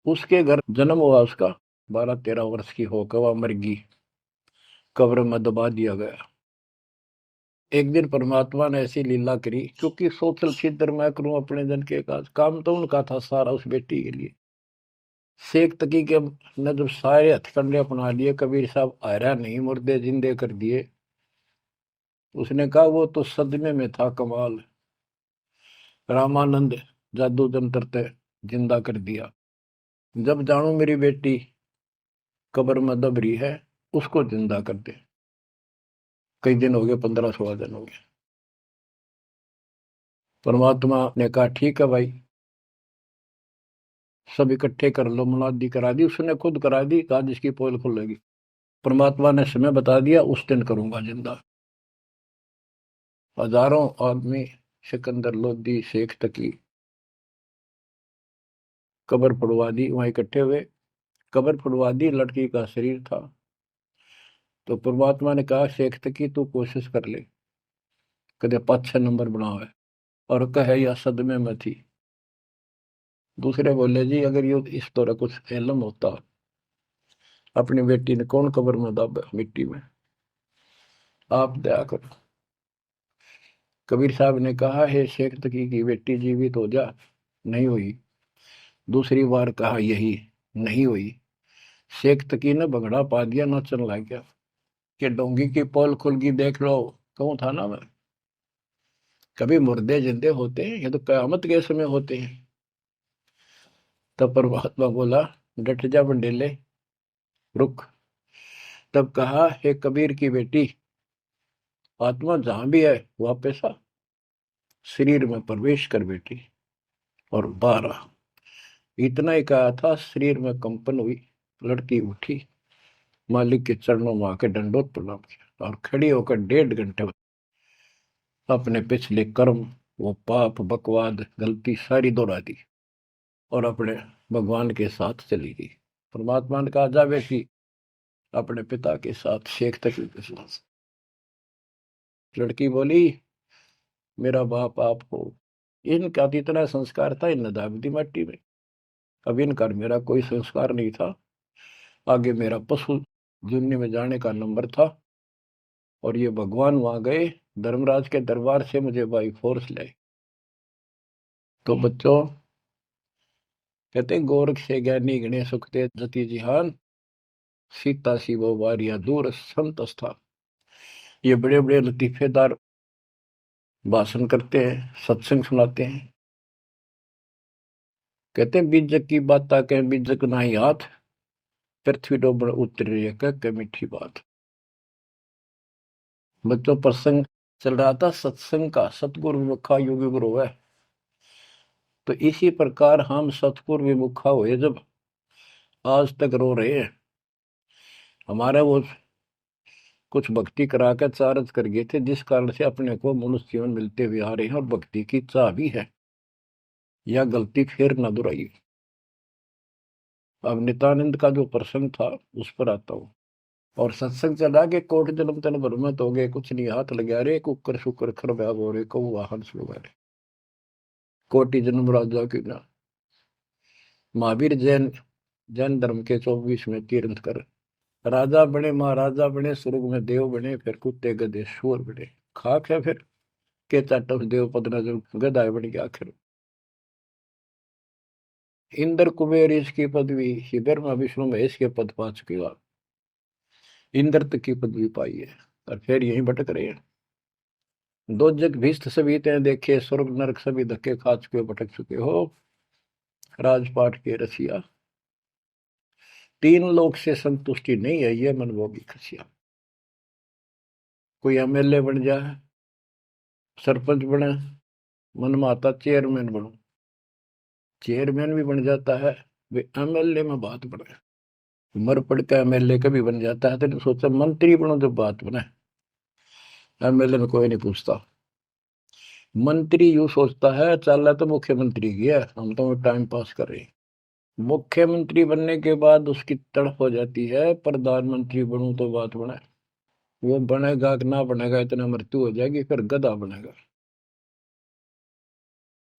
[SPEAKER 1] उसके घर जन्म हुआ उसका, 12-13 वर्ष की होकर वह मर गई, कब्र में दबा दिया गया। एक दिन परमात्मा ने ऐसी लीला करी, क्योंकि सोचल छिद्र मैं करूं अपने जन के काज, काम तो उनका था सारा उस बेटी के लिए। शेख तकी के ने जब सारे हथकंडे अपना लिए, कबीर साहब आयरा नहीं, मुर्दे जिंदे कर दिए। उसने कहा वो तो सदमे में था कमाल, रामानंद जादू जंतर ते जिंदा कर दिया। जब जानू मेरी बेटी कब्र में दब रही है, उसको जिंदा कर दे। कई दिन हो गए, 15-16 दिन हो गए। परमात्मा ने कहा ठीक है भाई, सब इकट्ठे कर लो। मुनादी करा दी, उसने खुद करा दी, कहा जिसकी पोल खुलेगी। परमात्मा ने समय बता दिया, उस दिन करूंगा जिंदा। हजारों आदमी, सिकंदर लोधी, शेख तकी, कब्र फुड़वा दी, वहां इकट्ठे हुए। कब्र फुड़वा दी, लड़की का शरीर था। तो परमात्मा ने कहा शेख तकी तू कोशिश कर ले, कदे 5-6 नंबर बनाओ है। और कहे या सदमे में थी। दूसरे बोले जी अगर ये इस तरह कुछ इल्म होता, अपनी बेटी ने कौन कब्र में दब मिट्टी में, आप दया करो। कबीर साहब ने कहा हे शेख तकी की बेटी जीवित हो जा, नहीं हुई। दूसरी बार कहा यही, नहीं हुई। शेख तकी ने भगड़ा पा दिया, नाचन लग गया कि डोंगी की पोल खुल गई, देख लो। कहूं था ना मैं, कभी मुर्दे जिंदे होते हैं, ये तो कयामत के समय होते हैं। तब परमात्मा बोला डट जा बंडेले, रुक। तब कहा हे कबीर की बेटी, आत्मा जहां भी है वापस आ, शरीर में प्रवेश कर बेटी। और 12 इतना ही कहा था, शरीर में कंपन हुई, लड़की उठी, मालिक के चरणों में आके दंडोत प्रणाम किया, और खड़ी होकर 1.5 घंटे अपने पिछले कर्म, वो पाप बकवाद गलती सारी दोहरा दी, और अपने भगवान के साथ चली गई। परमात्मा ने कहा जा बेटी अपने पिता के साथ, शेख तक के साथ। लड़की बोली मेरा बाप आप हो। इनका तो इतना संस्कार था, इन दाब दी मट्टी में। अब इनका मेरा कोई संस्कार नहीं था। आगे मेरा पशु जुन्नी में जाने का नंबर था, और ये भगवान वहां गए, धर्मराज के दरबार से मुझे बाई फोर्स लाए। तो बच्चों कहते गोरख से ज्ञानी गणे सुखते जति जिहान, सीता सी वो वारिया दूर संत स्थान। ये बड़े बड़े लतीफेदार भाषण करते हैं, सत्संग सुनाते हैं। कहते हैं बीजक की बात ताके बीजक ना ही हाथ, पृथ्वी डोबण उतरे कह मीठी बात। बच्चों प्रसंग चल रहा था सत्संग का, सतगुरु विमुखा योगी गुरु है। तो इसी प्रकार हम सतगुरु विमुखा हुए जब, आज तक रो रहे हैं। हमारा वो कुछ भक्ति करा कर चार्ज कर गए थे, जिस कारण से अपने को मनुष्य जीवन मिलते हुए आ रहे हैं, और भक्ति की चाह भी है। यह गलती फिर न दोहराई। अब नित्यानंद का जो प्रसंग था उस पर आता हूँ। और सत्संग चला के कोट जन्म तन भ्रमत हो गए, कुछ नहीं हाथ लगा रे, कुकर शुकर खर ब्याग हो रहे, कौ वाहन सुलगा रहे, कोटि जन्म राजा की ना। महावीर जैन जैन धर्म के 24वें तीर्थंकर, राजा बने, महाराजा बने, स्वर्ग में देव बने, फिर कुत्ते गधे शोर बने। खाक है फिर के चाटव देव पद न जो गधा बन गया आखिर। इंद्र कुबेर इसकी पदवी, ही ब्रह्मा विष्णु महेश के पद पा चुके हो। इंद्र तक की पदवी पाई है और फिर यहीं भटक रहे हैं। दो जग भीष्ट सभी ते देखे, स्वर्ग नरक सभी धक्के खा चुके हो, भटक चुके हो। राजपाट के रसिया, तीन लोक से संतुष्टि नहीं है, ये मनभोगी खसिया। कोई एमएलए बन जाए, सरपंच बने, मन में आता चेयरमैन बनूं। चेयरमैन भी बन जाता है, वे एमएलए में बात बने। मर पड़ का एमएलए कभी बन जाता है, तो सोचा मंत्री बनो जब बात बने। एमएलए में कोई नहीं पूछता। मंत्री यूं सोचता है चल तो मुख्यमंत्री की है, हम तो टाइम पास कर रहे हैं। मुख्यमंत्री बनने के बाद उसकी तड़प हो जाती है, प्रधानमंत्री बनूं तो बात बने। वो बनेगा कि ना बनेगा, इतना मृत्यु हो जाएगी, फिर गधा बनेगा।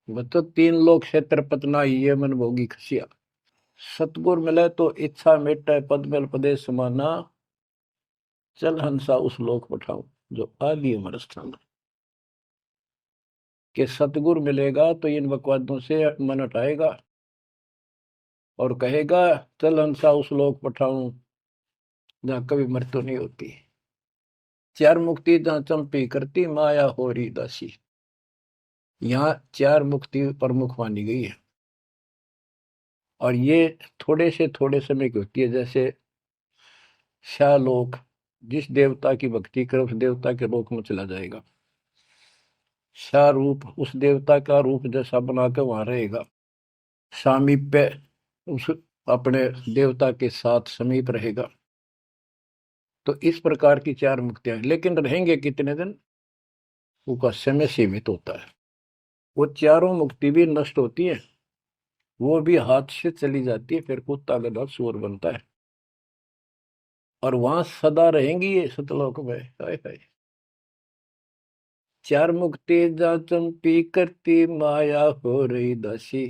[SPEAKER 1] बच्चों तीन लोग से तरपतना, ये मन भोगी खसिया। सतगुर मिले तो इच्छा मिटे, पद मिल प्रदेश समाना, चल हंसा उस लोक पठाऊं जो आदि अमर स्थान। कि सतगुर मिलेगा तो इन बकवादों से मन हटाएगा और कहेगा चल हंसा उस लोक पठाऊं जहां कभी मृत्यु नहीं होती। चार मुक्ति जहां चंपी करती, माया हो रही दासी। यहाँ चार मुक्ति प्रमुख मानी गई है, और ये थोड़े से थोड़े समय की होती है। जैसे शालोक, जिस देवता की भक्ति करे उस देवता के लोक में चला जाएगा। शाह रूप, उस देवता का रूप जैसा बनाकर वहां रहेगा। सामीप्य, उस अपने देवता के साथ समीप रहेगा। तो इस प्रकार की चार मुक्तियां, लेकिन रहेंगे कितने दिन, उसका समय सीमित होता है। वो चारों मुक्ति भी नष्ट होती है, वो भी हाथ से चली जाती है, फिर कुत्ता गधा सूअर बनता है। और वहां सदा रहेंगी ये सतलोक में। हाय हाय। चार मुक्ति जा चंपी करती, माया हो रही दासी।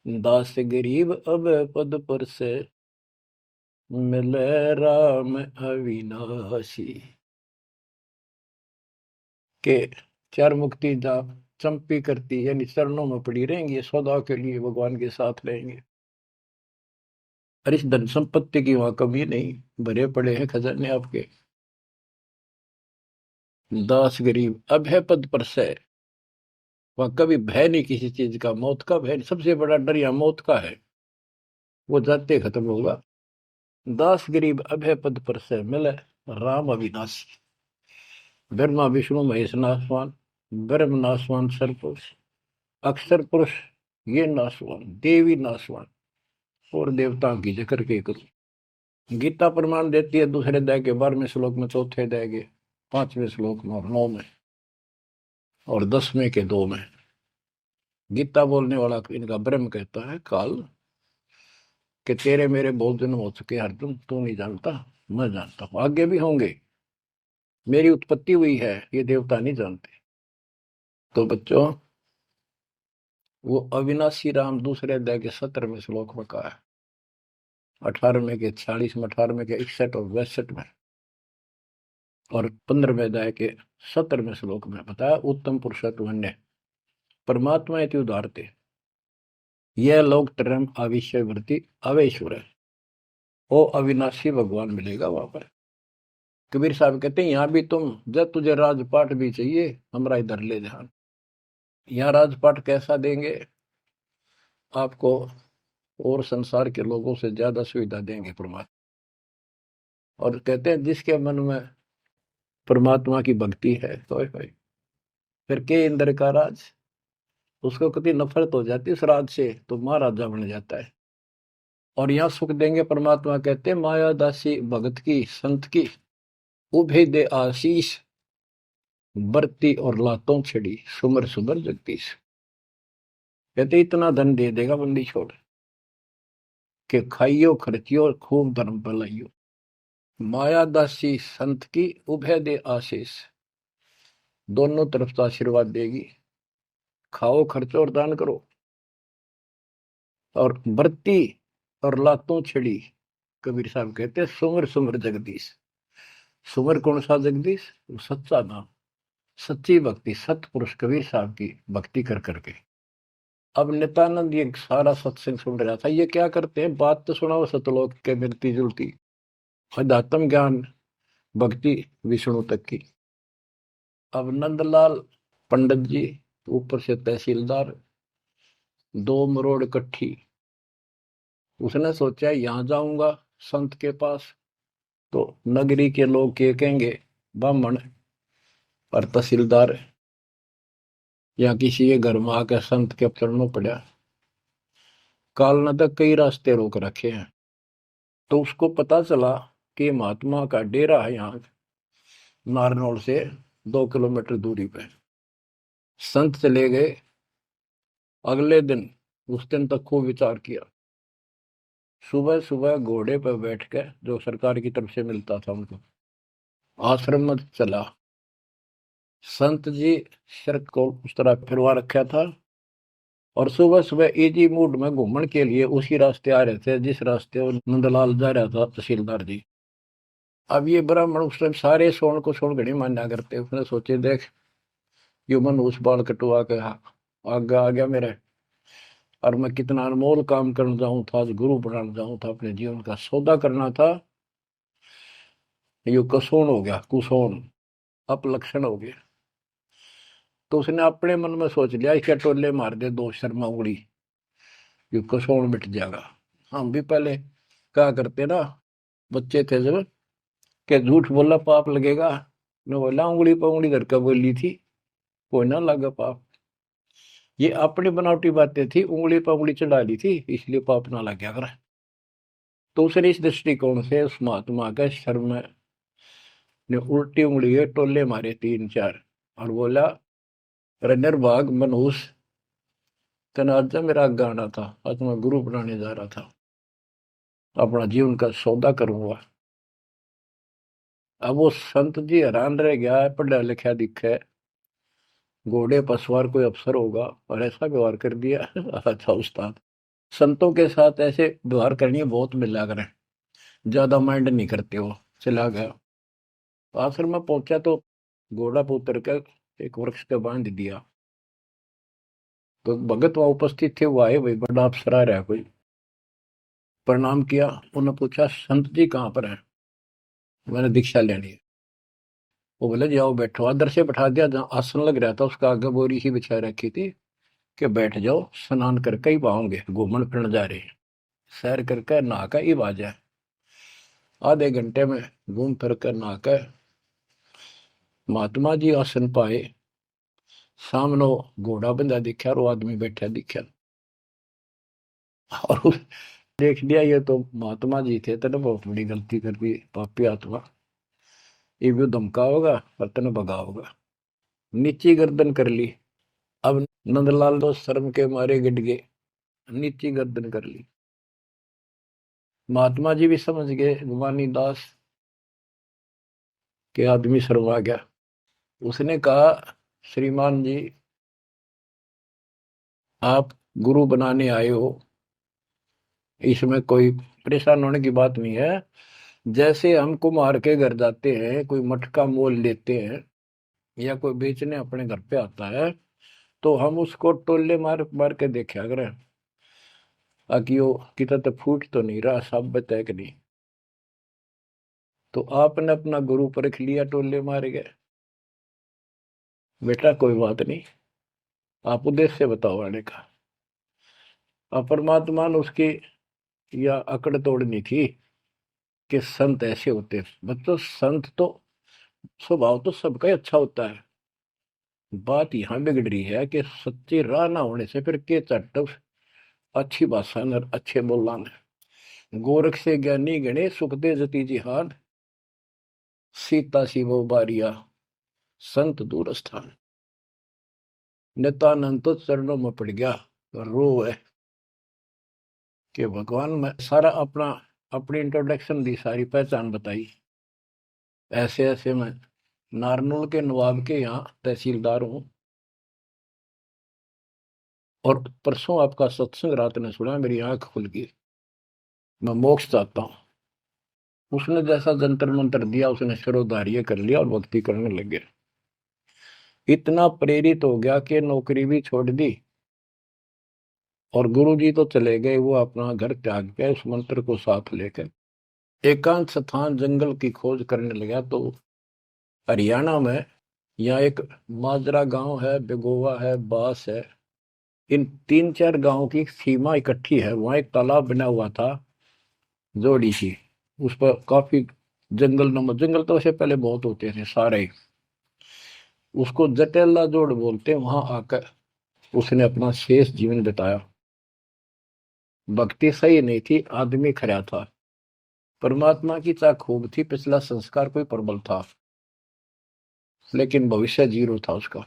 [SPEAKER 1] दास गरीब अब पद पर से, मिले राम अविनाशी। के चार मुक्ति जा चंपी करती, यानी चरणों में पड़ी रहेंगी, सदा के लिए भगवान के साथ रहेंगे। और इस धन संपत्ति की वहां कमी नहीं, भरे पड़े हैं खजाने आपके। दास गरीब अब है पद पर से, वहां कभी भय नहीं किसी चीज का, मौत का भय नहीं। सबसे बड़ा डर यहाँ मौत का है, वो जाते खत्म होगा। दास गरीब अभय पद पर से, मिले राम अविनाशी। ब्रह्मा विष्णु महेश नासवान, ब्रह्म नासवान सरपुरुष, अक्षर पुरुष ये नासवान, देवी नासवान, और देवताओं की जिक्र के करूं। गीता प्रमाण देती है दूसरे अध्याय के 12वें श्लोक में, चौथे अध्याय के 5वें श्लोक में, और 9 में, और 10वें के 2 में। गीता बोलने वाला इनका ब्रह्म कहता है काल, कि तेरे मेरे बहुत जन्म हो चुके अर्जुन, तू नहीं जानता, मैं जानता हूं, आगे भी होंगे। मेरी उत्पत्ति हुई है, ये देवता नहीं जानते। तो बच्चों वो अविनाशी राम दूसरे अध्याय के 17वें श्लोक में कहा है, 18वें के 46 में, 18वें के 61 और 62 में, और 15वें अध्याय के 17वें श्लोक में बताया। उत्तम पुरुषत्व परमात्मा इति उदारते, यह लोग तरम आविश्य वृत्ति अवेश्वर है। वो अविनाशी भगवान मिलेगा वहां पर। कबीर साहब कहते हैं यहाँ भी तुम, जब तुझे राजपाट भी चाहिए हमारा इधर ले ध्यान। यहाँ राजपाट कैसा देंगे आपको, और संसार के लोगों से ज्यादा सुविधा देंगे परमात्मा। और कहते हैं जिसके मन में परमात्मा की भक्ति है तो फिर के इंद्र का राज, उसको कभी नफरत हो जाती है उस राज से तो महाराजा बन जाता है। और यहाँ सुख देंगे परमात्मा, कहते हैं माया दासी भगत की संत की, उभे दे आशीष, बरती और लातों छिड़ी, सुमर सुमर जगदीश। कहते इतना धन दे देगा बंदी छोड़ के, खाइयो खर्चियो खूब धर्म पलाइयो। माया दासी संत की उभय दे आशीष, दोनों तरफ से आशीर्वाद देगी, खाओ खर्चो और दान करो। और बरती और लातों छिड़ी, कबीर साहब कहते हैं सुमर सुमर जगदीश। सुमर कौन सा जगदीश, सच्चा नाम, सच्ची भक्ति, सतपुरुष कबीर साहब की भक्ति कर करके। अब नित्यानंद ये सारा सत्संग सुन रहा था, ये क्या करते हैं, बात तो सुना वो सतलोक के मिलती जुलती, अध्यात्म ज्ञान भक्ति विष्णु तक की। अब नंदलाल पंडित जी ऊपर से तहसीलदार, 2 मरोड़ इकट्ठी, उसने सोचा यहाँ जाऊंगा संत के पास तो नगरी के लोग क्या कहेंगे, ब्राह्मण और तहसीलदार या किसी के घर में आकर संत के चरणों पड़ा। काल ने तक कई रास्ते रोक रखे हैं, तो उसको पता चला कि महात्मा का डेरा है यहाँ नारनौल से 2 किलोमीटर दूरी पे। संत चले गए, अगले दिन उस दिन तक खूब विचार किया। सुबह सुबह घोड़े पर बैठ के, जो सरकार की तरफ से मिलता था उनको, आश्रम में चला। संत जी शर्त को उस तरह फिरवा रखा था, और सुबह सुबह इजी मूड में घूमने के लिए उसी रास्ते आ रहे थे जिस रास्ते वो नंदलाल जा रहा था तहसीलदार जी। अब ये ब्राह्मण उस टाइम सारे सोन को सोन घड़ी मान्या करते, उसने सोचे देख यो मन उस बाल कटवा के आगे आ गया मेरे, और मैं कितना अनमोल काम करने जाऊं था, आज गुरु बनाने जाऊं था, अपने जीवन का सौदा करना था, यो कसोन हो गया, कुसोन अपलक्षण हो गया। तो उसने अपने मन में सोच लिया इसके टोले मार दे 2 शर्मा उंगली, यो कसोन मिट जाएगा। हम भी पहले क्या करते ना, बच्चे थे जब, के झूठ बोला पाप लगेगा, ने बोला उंगली पर उंगली धरकर बोली थी, कोई ना लगा पाप। ये अपनी बनावटी बातें थी, उंगली पर उंगली चढ़ा ली थी इसलिए पाप ना लग गया कर। तो उसने इस दृष्टिकोण से उस महात्मा का शर्म ने उल्टी उंगली है टोले मारे 3-4, और बोला रनर भाग मनहूस, तनाजा मेरा गाना था, आज मैं गुरु बनाने जा रहा था, अपना जीवन का सौदा करूंगा। अब वो संत जी हैरान रह गया, पढ़ा लिखा दिखे, घोड़े पर सवार कोई अफसर होगा और ऐसा व्यवहार कर दिया। अच्छा उस्ताद, संतों के साथ ऐसे व्यवहार करनी बहुत मिला करें, ज्यादा माइंड नहीं करते वो। चला गया, आश्रम में पहुंचा तो घोड़ा पर उतर कर एक वृक्ष पे बांध दिया। तो भगत वहां उपस्थित थे, वो आए, भाई बड़ा अफसर आ रहा है कोई, प्रणाम किया। उन्होंने पूछा संत जी कहाँ पर है, मैंने दीक्षा लेनी है। वो बोले जाओ बैठो, आदर से बैठा दिया, जहाँ आसन लग रहा था उसका आगे बोरी ही बिछा रखी थी कि बैठ जाओ, स्नान करके ही पाओगे, घूमन फिरन जा रहे हैं, सैर करके नहा कर ही आ जाए। आधे घंटे में घूम फिर कर नहा कर महात्मा जी आसन पाए, सामने घोड़ा बंधा दिखा और वो आदमी बैठा दिखा, और देख लिया ये तो महात्मा जी थे, तेने बहुत बड़ी गलती कर दी पापी आत्मा, ये भी धमका होगा और तेने भगा होगा। नीची गर्दन कर ली। अब नंदलाल तो शर्म के मारे गिट गए, नीची गर्दन कर ली। महात्मा जी भी समझ गए गुमानी दास के आदमी शर्मा गया। उसने कहा श्रीमान जी आप गुरु बनाने आए हो, इसमें कोई परेशान होने की बात नहीं है। जैसे हम कुम्हार के घर जाते हैं, कोई मटका मोल लेते हैं या कोई बेचने अपने घर पे आता है, तो हम उसको टोले मार मार के देखा करें ताकि वो कितना तो फूट तो नहीं रहा, सब बताए कि नहीं। तो आपने अपना गुरु परख लिया, टोले मार गए। बेटा कोई बात नहीं, आप उद्देश्य बताओ आने का। अब परमात्मा ने उसकी या अकड़ तोड़नी थी कि संत ऐसे होते हैं। बच्चों संत तो स्वभाव तो सबका ही अच्छा होता है। बात यहाँ बिगड़ रही है कि सच्ची राह ना होने से फिर के चट्ट अच्छी भाषा न अच्छे बोलान। गोरख से ज्ञानी गणे सुख दे जती जिहान, सीता शिवो बारिया संत दूर स्थान। नित्यानंद तो चरणों में पड़ गया, रो है कि भगवान मैं सारा अपनी इंट्रोडक्शन दी, सारी पहचान बताई। ऐसे ऐसे मैं नारनौल के नवाब के यहाँ तहसीलदार हूँ, और परसों आपका सत्संग रात ने सुना, मेरी आंख खुल गई, मैं मोक्ष चाहता हूँ। उसने जैसा जंतर मंत्र दिया, उसने शिरोधार्य कर लिया और भक्ति करने लग गया। इतना प्रेरित हो गया कि नौकरी भी छोड़ दी, और गुरुजी तो चले गए, वो अपना घर त्याग के उस मंत्र को साथ लेकर एकांत स्थान जंगल की खोज करने लगा। तो हरियाणा में यहाँ एक माजरा गांव है, बेगोवा है, बास है, इन 3-4 गांवों की सीमा इकट्ठी है। वहां एक तालाब बना हुआ था, जोड़ी सी, उस पर काफी जंगल नंबर, जंगल तो वैसे पहले बहुत होते थे सारे ही। उसको जटेला जोड़ बोलते, वहां आकर उसने अपना शेष जीवन बिताया। भक्ति सही नहीं थी, आदमी खरा था, परमात्मा की चाह खूब थी, पिछला संस्कार कोई प्रबल था, लेकिन भविष्य जीरो था उसका।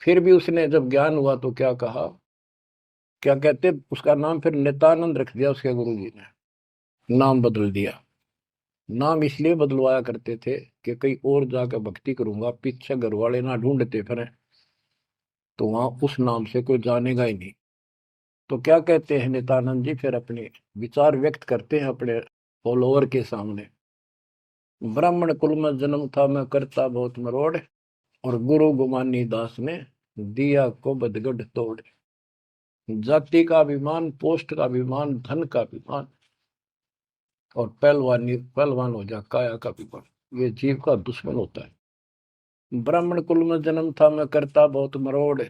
[SPEAKER 1] फिर भी उसने जब ज्ञान हुआ तो क्या कहा, क्या कहते, उसका नाम फिर नित्यानंद रख दिया उसके गुरु जी ने, नाम बदल दिया। नाम इसलिए बदलवाया करते थे कि कहीं और जाकर भक्ति करूंगा, पीछे घर वाले ना ढूंढते फिर, तो वहां उस नाम से कोई जानेगा ही नहीं। तो क्या कहते हैं नित्यानंद जी, फिर अपने विचार व्यक्त करते हैं अपने फॉलोअर के सामने। ब्राह्मण कुल में जन्म था, मैं करता बहुत मरोड़, और गुरु गुमानी दास ने दिया को बदगढ़ तोड़। जाति का अभिमान, पोस्ट का अभिमान, धन का अभिमान, और पहलवान हो जा काया का अभिमान, ये जीव का दुश्मन होता है। ब्राह्मण कुल में जन्म था, मैं करता बहुत मरोड़,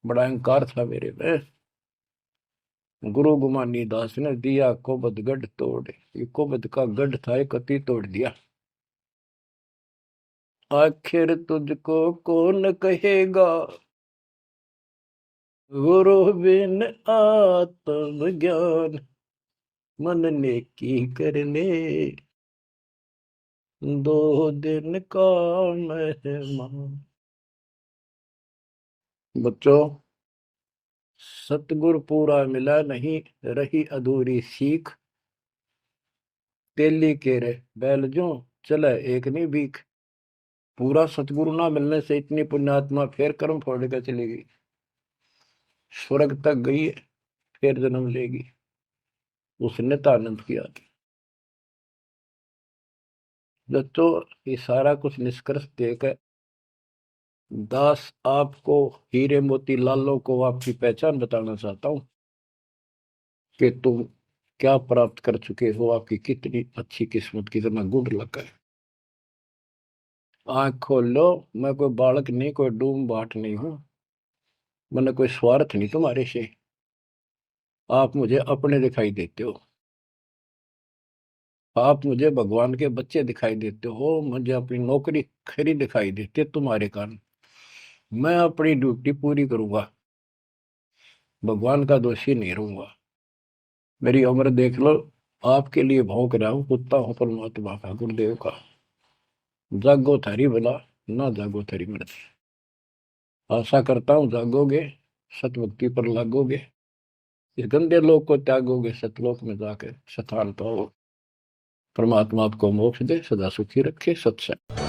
[SPEAKER 1] बड़ा अहंकार था मेरे में। गुरु गुमानी दास ने दिया कोबद गढ़ तोड़, ये कोबद का गढ़ था, एक अति तोड़ दिया। आखिर तुझको कौन कहेगा, गुरु बिन आत्म ज्ञान, मन ने की करने 2 दिन का मेहमान। बच्चों सतगुरु पूरा मिला नहीं, रही अधूरी सीख, तेली के रे बैल जो चले एक नहीं भीख। पूरा सतगुरु ना मिलने से इतनी पुण्यात्मा फिर कर्म फोड़ कर चली गई, स्वर्ग तक गई है, फिर जन्म लेगी। उसने तो आनंद किया। तो ये सारा कुछ निष्कर्ष देकर दास आपको, हीरे मोती लालों को आपकी पहचान बताना चाहता हूं कि तुम क्या प्राप्त कर चुके हो, आपकी कितनी अच्छी किस्मत, कितना गुड लगा है। आंख खोल लो, मैं कोई बालक नहीं, कोई डूम बाट नहीं हूं, मैंने कोई स्वार्थ नहीं तुम्हारे से। आप मुझे अपने दिखाई देते हो, आप मुझे भगवान के बच्चे दिखाई देते हो, मुझे अपनी नौकरी खरी दिखाई देती है तुम्हारे कारण। मैं अपनी ड्यूटी पूरी करूंगा, भगवान का दोषी नहीं रहूंगा। मेरी उम्र देख लो, आपके लिए भौंक रहा हूं, कुत्ता हूं परमात्मा का, गुरुदेव का। जागो थारी भला, ना जागो थारी मर्जी। आशा करता हूं जागोगे, सतभक्ति पर लागोगे, इस गंदे लोक को त्यागोगे, सतलोक में जाकर स्थान पाओ। परमात्मा आपको मोक्ष दे, सदा सुखी रखे। सत्संग।